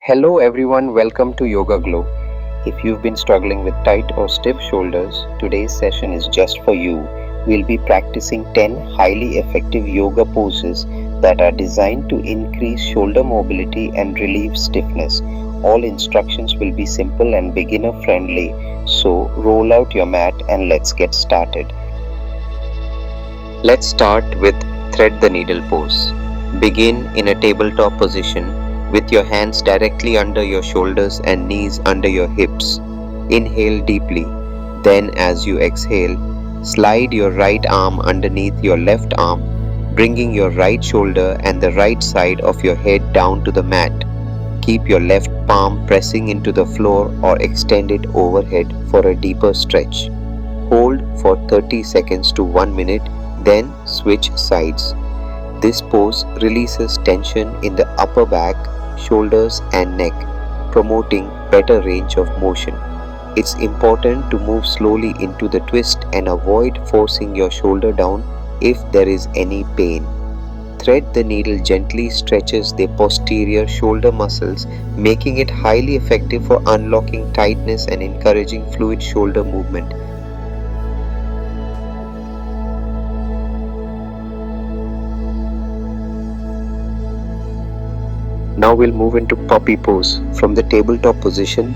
Hello everyone, welcome to Yoga Glow. If you've been struggling with tight or stiff shoulders, today's session is just for you. We'll be practicing 10 highly effective yoga poses that are designed to increase shoulder mobility and relieve stiffness. All instructions will be simple and beginner friendly, so roll out your mat and let's get started. Let's start with thread the needle pose. Begin in a tabletop position with your hands directly under your shoulders and knees under your hips. Inhale deeply. Then, as you exhale, slide your right arm underneath your left arm, bringing your right shoulder and the right side of your head down to the mat. Keep your left palm pressing into the floor or extend it overhead for a deeper stretch. Hold for 30 seconds to 1 minute, then switch sides. This pose releases tension in the upper back, shoulders and neck, promoting better range of motion. It's important to move slowly into the twist and avoid forcing your shoulder down if there is any pain. Thread the needle gently stretches the posterior shoulder muscles, making it highly effective for unlocking tightness and encouraging fluid shoulder movement. Now we'll move into puppy pose. From the tabletop position,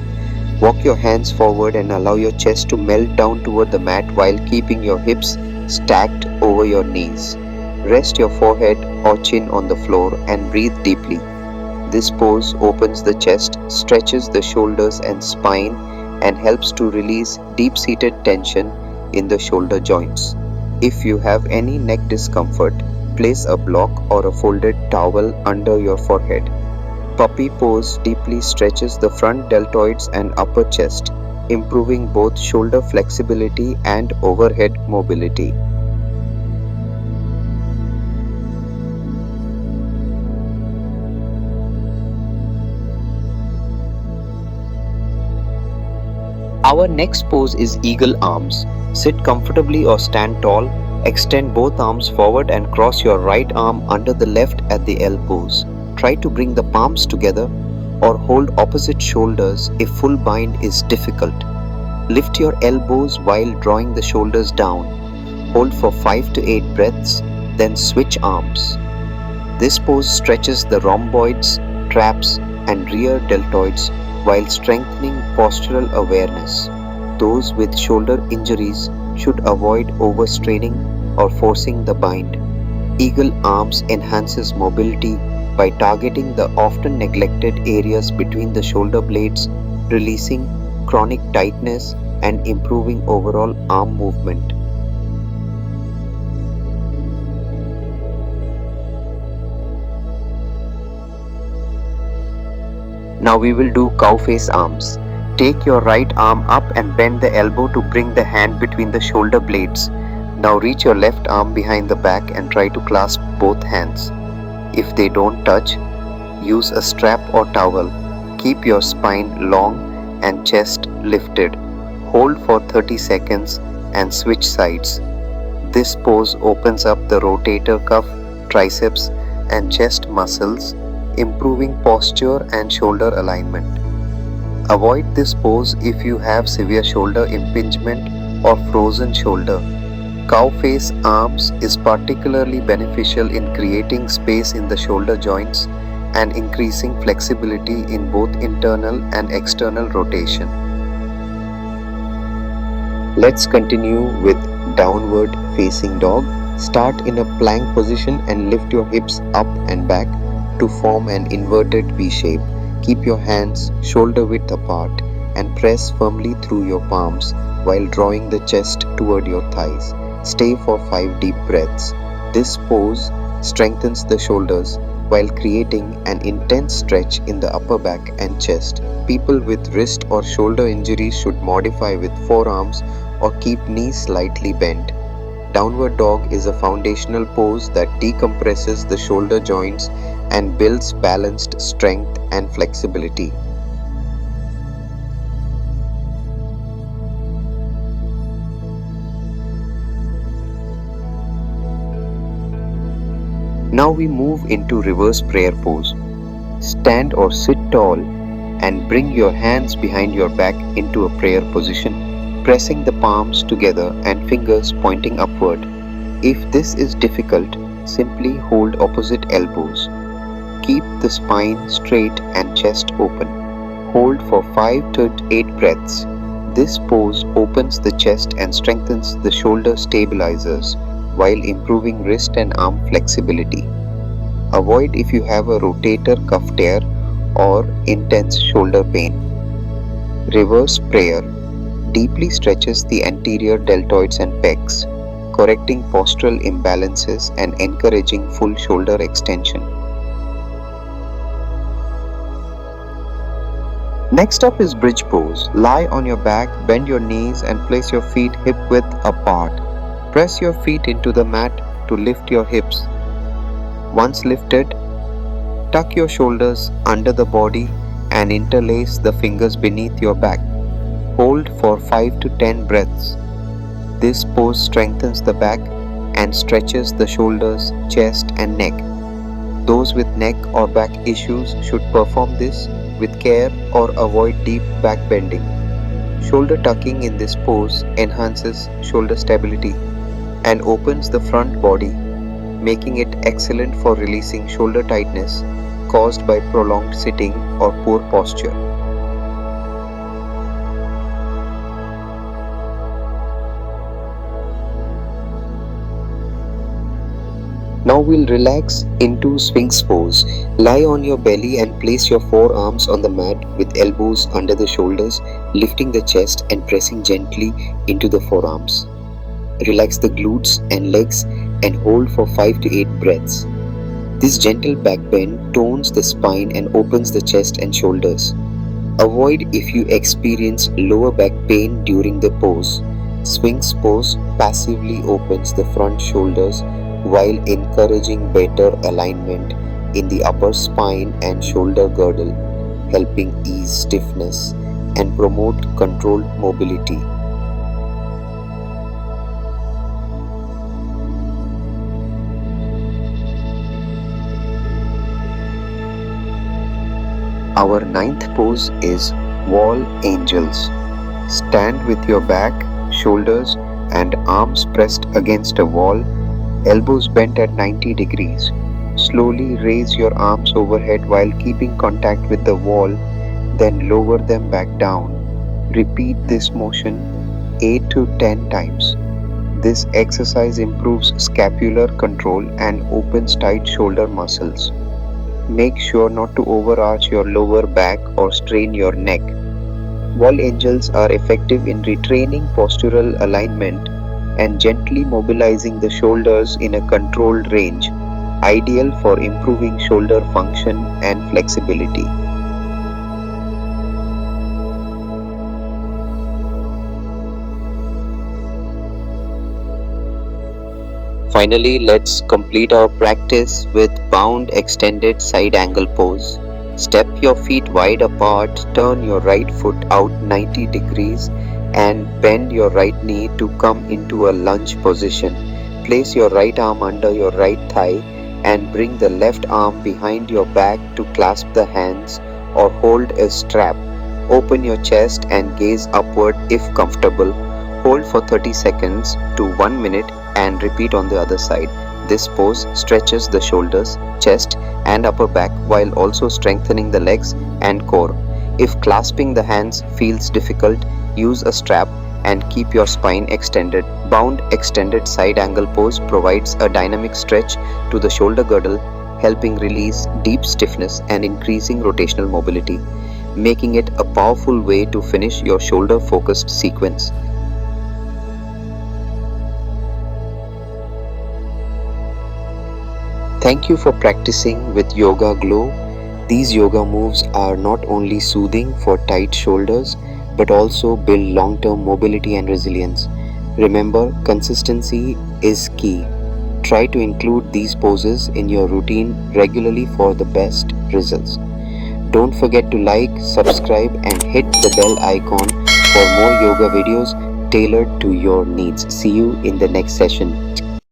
walk your hands forward and allow your chest to melt down toward the mat while keeping your hips stacked over your knees. Rest your forehead or chin on the floor and breathe deeply. This pose opens the chest, stretches the shoulders and spine, and helps to release deep-seated tension in the shoulder joints. If you have any neck discomfort, place a block or a folded towel under your forehead. Puppy pose deeply stretches the front deltoids and upper chest, improving both shoulder flexibility and overhead mobility. Our next pose is eagle arms. Sit comfortably or stand tall. Extend both arms forward and cross your right arm under the left at the elbows. Try to bring the palms together or hold opposite shoulders if full bind is difficult. Lift your elbows while drawing the shoulders down. Hold for 5 to 8 breaths, then switch arms. This pose stretches the rhomboids, traps, and rear deltoids while strengthening postural awareness. Those with shoulder injuries should avoid overstraining or forcing the bind. Eagle arms enhances mobility by targeting the often neglected areas between the shoulder blades, releasing chronic tightness and improving overall arm movement. Now we will do cow face arms. Take your right arm up and bend the elbow to bring the hand between the shoulder blades. Now reach your left arm behind the back and try to clasp both hands. If they don't touch, use a strap or towel. Keep your spine long and chest lifted. Hold for 30 seconds and switch sides. This pose opens up the rotator cuff, triceps, and chest muscles, improving posture and shoulder alignment. Avoid this pose if you have severe shoulder impingement or frozen shoulder. Cow face arms is particularly beneficial in creating space in the shoulder joints and increasing flexibility in both internal and external rotation. Let's continue with downward facing dog. Start in a plank position and lift your hips up and back to form an inverted V shape. Keep your hands shoulder width apart and press firmly through your palms while drawing the chest toward your thighs. Stay for 5 deep breaths. This pose strengthens the shoulders while creating an intense stretch in the upper back and chest. People with wrist or shoulder injuries should modify with forearms or keep knees slightly bent. Downward dog is a foundational pose that decompresses the shoulder joints and builds balanced strength and flexibility. Now we move into reverse prayer pose. Stand or sit tall and bring your hands behind your back into a prayer position, pressing the palms together and fingers pointing upward. If this is difficult, simply hold opposite elbows. Keep the spine straight and chest open. Hold for 5 to 8 breaths. This pose opens the chest and strengthens the shoulder stabilizers while improving wrist and arm flexibility. Avoid if you have a rotator cuff tear or intense shoulder pain. Reverse prayer deeply stretches the anterior deltoids and pecs, correcting postural imbalances and encouraging full shoulder extension. Next up is bridge pose. Lie on your back, bend your knees and place your feet hip width apart. Press your feet into the mat to lift your hips. Once lifted, tuck your shoulders under the body and interlace the fingers beneath your back. Hold for 5 to 10 breaths. This pose strengthens the back and stretches the shoulders, chest and neck. Those with neck or back issues should perform this with care or avoid deep back bending. Shoulder tucking in this pose enhances shoulder stability and opens the front body, making it excellent for releasing shoulder tightness caused by prolonged sitting or poor posture. Now we'll relax into Sphinx pose. Lie on your belly and place your forearms on the mat with elbows under the shoulders, lifting the chest and pressing gently into the forearms. Relax the glutes and legs and hold for 5 to 8 breaths. This gentle back bend tones the spine and opens the chest and shoulders. Avoid if you experience lower back pain during the pose. Sphinx pose passively opens the front shoulders while encouraging better alignment in the upper spine and shoulder girdle, helping ease stiffness and promote controlled mobility. Our ninth pose is Wall Angels. Stand with your back, shoulders and arms pressed against a wall, elbows bent at 90 degrees. Slowly raise your arms overhead while keeping contact with the wall, then lower them back down. Repeat this motion 8 to 10 times. This exercise improves scapular control and opens tight shoulder muscles. Make sure not to overarch your lower back or strain your neck. Wall angels are effective in retraining postural alignment and gently mobilizing the shoulders in a controlled range, ideal for improving shoulder function and flexibility. Finally, let's complete our practice with bound extended side angle pose. Step your feet wide apart, turn your right foot out 90 degrees and bend your right knee to come into a lunge position. Place your right arm under your right thigh and bring the left arm behind your back to clasp the hands or hold a strap. Open your chest and gaze upward if comfortable. Hold for 30 seconds to 1 minute and repeat on the other side. This pose stretches the shoulders, chest and upper back while also strengthening the legs and core. If clasping the hands feels difficult, use a strap and keep your spine extended. Bound extended side angle pose provides a dynamic stretch to the shoulder girdle, helping release deep stiffness and increasing rotational mobility, making it a powerful way to finish your shoulder focused sequence. Thank you for practicing with Yoga Glow. These yoga moves are not only soothing for tight shoulders but also build long-term mobility and resilience. Remember, consistency is key. Try to include these poses in your routine regularly for the best results. Don't forget to like, subscribe and hit the bell icon for more yoga videos tailored to your needs. See you in the next session.